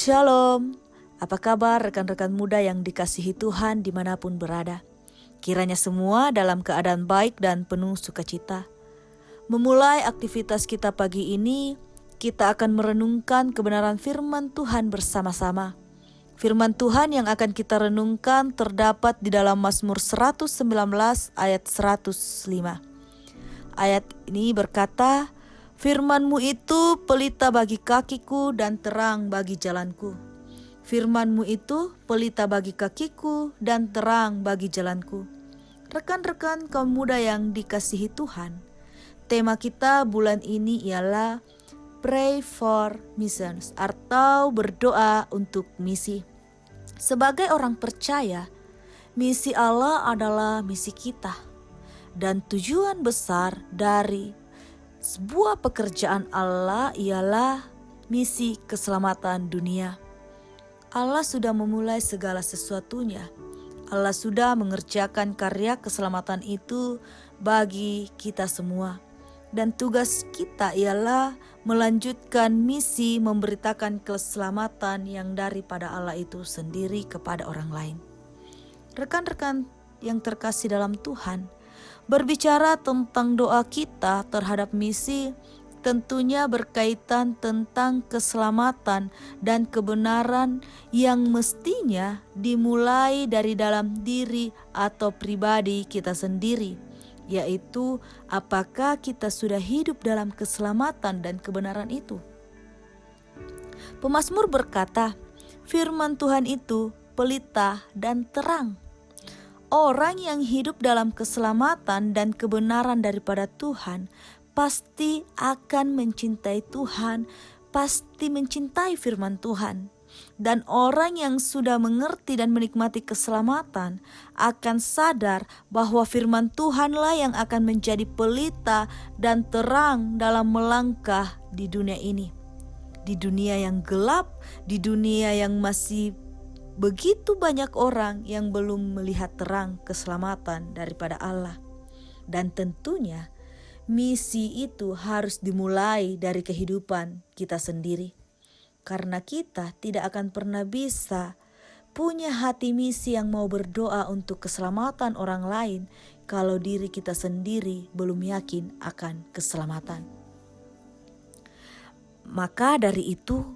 Shalom, apa kabar rekan-rekan muda yang dikasihi Tuhan dimanapun berada? Kiranya semua dalam keadaan baik dan penuh sukacita. Memulai aktivitas kita pagi ini, kita akan merenungkan kebenaran firman Tuhan bersama-sama. Firman Tuhan yang akan kita renungkan terdapat di dalam Mazmur 119 ayat 105. Ayat ini berkata, "Firman-Mu itu pelita bagi kakiku dan terang bagi jalanku." Firman-Mu itu pelita bagi kakiku dan terang bagi jalanku. Rekan-rekan kaum muda yang dikasihi Tuhan, tema kita bulan ini ialah Pray for Missions atau berdoa untuk misi. Sebagai orang percaya, misi Allah adalah misi kita. Dan tujuan besar dari sebuah pekerjaan Allah ialah misi keselamatan dunia. Allah sudah memulai segala sesuatunya. Allah sudah mengerjakan karya keselamatan itu bagi kita semua. Dan tugas kita ialah melanjutkan misi memberitakan keselamatan yang daripada Allah itu sendiri kepada orang lain. Rekan-rekan yang terkasih dalam Tuhan, berbicara tentang doa kita terhadap misi tentunya berkaitan tentang keselamatan dan kebenaran yang mestinya dimulai dari dalam diri atau pribadi kita sendiri, yaitu apakah kita sudah hidup dalam keselamatan dan kebenaran itu. Pemazmur berkata, firman Tuhan itu pelita dan terang. Orang yang hidup dalam keselamatan dan kebenaran daripada Tuhan pasti akan mencintai Tuhan, pasti mencintai firman Tuhan. Dan orang yang sudah mengerti dan menikmati keselamatan akan sadar bahwa firman Tuhanlah yang akan menjadi pelita dan terang dalam melangkah di dunia ini. Di dunia yang gelap, di dunia yang masih begitu banyak orang yang belum melihat terang keselamatan daripada Allah. Dan tentunya misi itu harus dimulai dari kehidupan kita sendiri. Karena kita tidak akan pernah bisa punya hati misi yang mau berdoa untuk keselamatan orang lain kalau diri kita sendiri belum yakin akan keselamatan. Maka dari itu,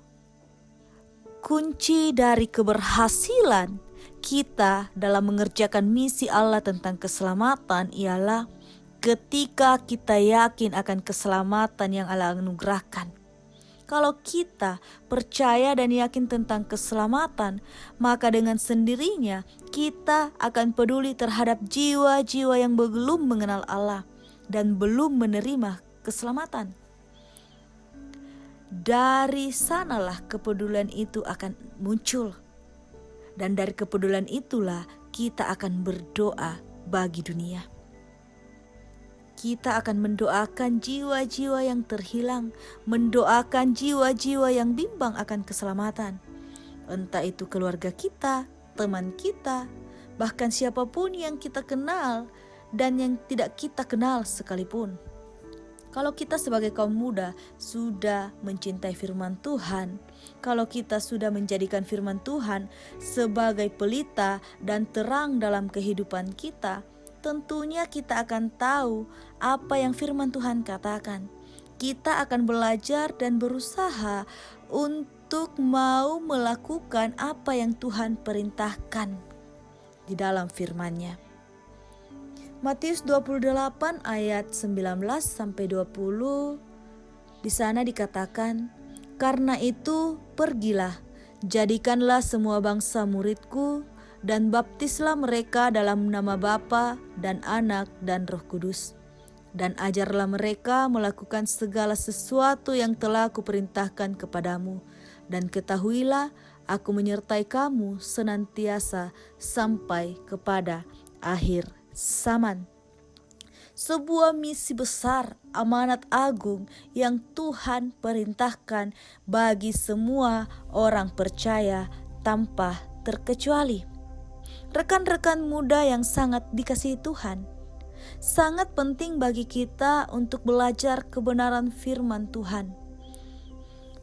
kunci dari keberhasilan kita dalam mengerjakan misi Allah tentang keselamatan ialah ketika kita yakin akan keselamatan yang Allah anugerahkan. Kalau kita percaya dan yakin tentang keselamatan, maka dengan sendirinya kita akan peduli terhadap jiwa-jiwa yang belum mengenal Allah dan belum menerima keselamatan. Dari sanalah kepedulian itu akan muncul. Dan dari kepedulian itulah kita akan berdoa bagi dunia. Kita akan mendoakan jiwa-jiwa yang terhilang, mendoakan jiwa-jiwa yang bimbang akan keselamatan. Entah itu keluarga kita, teman kita, bahkan siapapun yang kita kenal dan yang tidak kita kenal sekalipun. Kalau kita sebagai kaum muda sudah mencintai firman Tuhan, kalau kita sudah menjadikan firman Tuhan sebagai pelita dan terang dalam kehidupan kita, tentunya kita akan tahu apa yang firman Tuhan katakan. Kita akan belajar dan berusaha untuk mau melakukan apa yang Tuhan perintahkan di dalam firman-Nya. Matius 28 ayat 19 sampai 20. Di sana dikatakan, "Karena itu pergilah, jadikanlah semua bangsa muridku dan baptislah mereka dalam nama Bapa dan Anak dan Roh Kudus. Dan ajarlah mereka melakukan segala sesuatu yang telah kuperintahkan kepadamu. Dan ketahuilah, aku menyertai kamu senantiasa sampai kepada akhir zaman." Sebuah misi besar, amanat agung yang Tuhan perintahkan bagi semua orang percaya tanpa terkecuali. Rekan-rekan muda yang sangat dikasihi Tuhan, sangat penting bagi kita untuk belajar kebenaran firman Tuhan.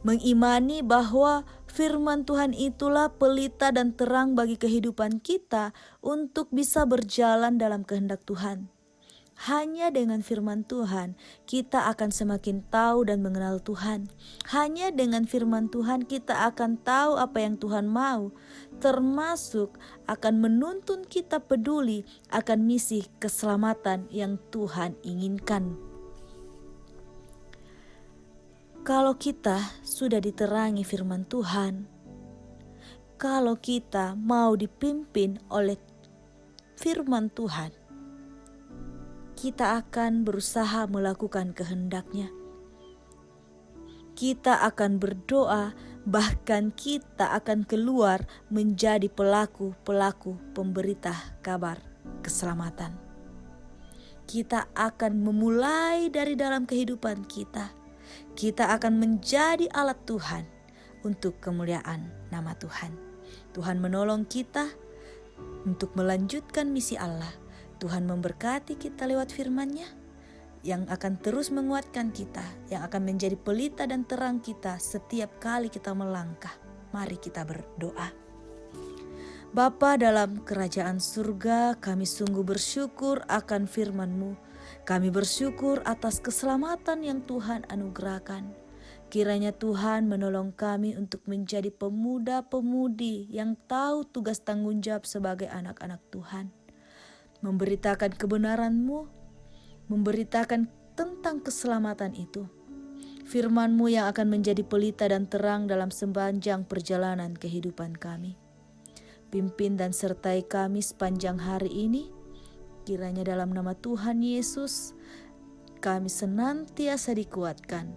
Mengimani bahwa Firman Tuhan itulah pelita dan terang bagi kehidupan kita untuk bisa berjalan dalam kehendak Tuhan. Hanya dengan firman Tuhan, kita akan semakin tahu dan mengenal Tuhan. Hanya dengan firman Tuhan, kita akan tahu apa yang Tuhan mau, termasuk akan menuntun kita peduli akan misi keselamatan yang Tuhan inginkan. Kalau kita sudah diterangi firman Tuhan, kalau kita mau dipimpin oleh firman Tuhan, kita akan berusaha melakukan kehendak-Nya. Kita akan berdoa, bahkan kita akan keluar menjadi pelaku-pelaku pemberita kabar keselamatan. Kita akan memulai dari dalam kehidupan kita. Kita akan menjadi alat Tuhan untuk kemuliaan nama Tuhan. Tuhan menolong kita untuk melanjutkan misi Allah. Tuhan memberkati kita lewat firman-Nya yang akan terus menguatkan kita, yang akan menjadi pelita dan terang kita setiap kali kita melangkah. Mari kita berdoa. Bapa dalam kerajaan surga, kami sungguh bersyukur akan firman-Mu. Kami bersyukur atas keselamatan yang Tuhan anugerahkan. Kiranya Tuhan menolong kami untuk menjadi pemuda-pemudi yang tahu tugas tanggung jawab sebagai anak-anak Tuhan. Memberitakan kebenaran-Mu, memberitakan tentang keselamatan itu. Firman-Mu yang akan menjadi pelita dan terang dalam sepanjang perjalanan kehidupan kami. Pimpin dan sertai kami sepanjang hari ini. Kiranya dalam nama Tuhan Yesus, kami senantiasa dikuatkan.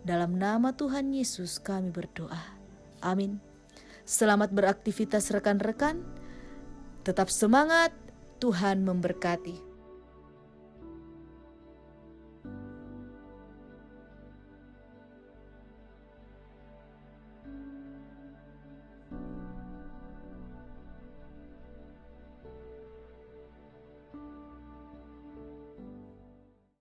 Dalam nama Tuhan Yesus kami berdoa. Amin. Selamat beraktivitas rekan-rekan. Tetap semangat. Tuhan memberkati.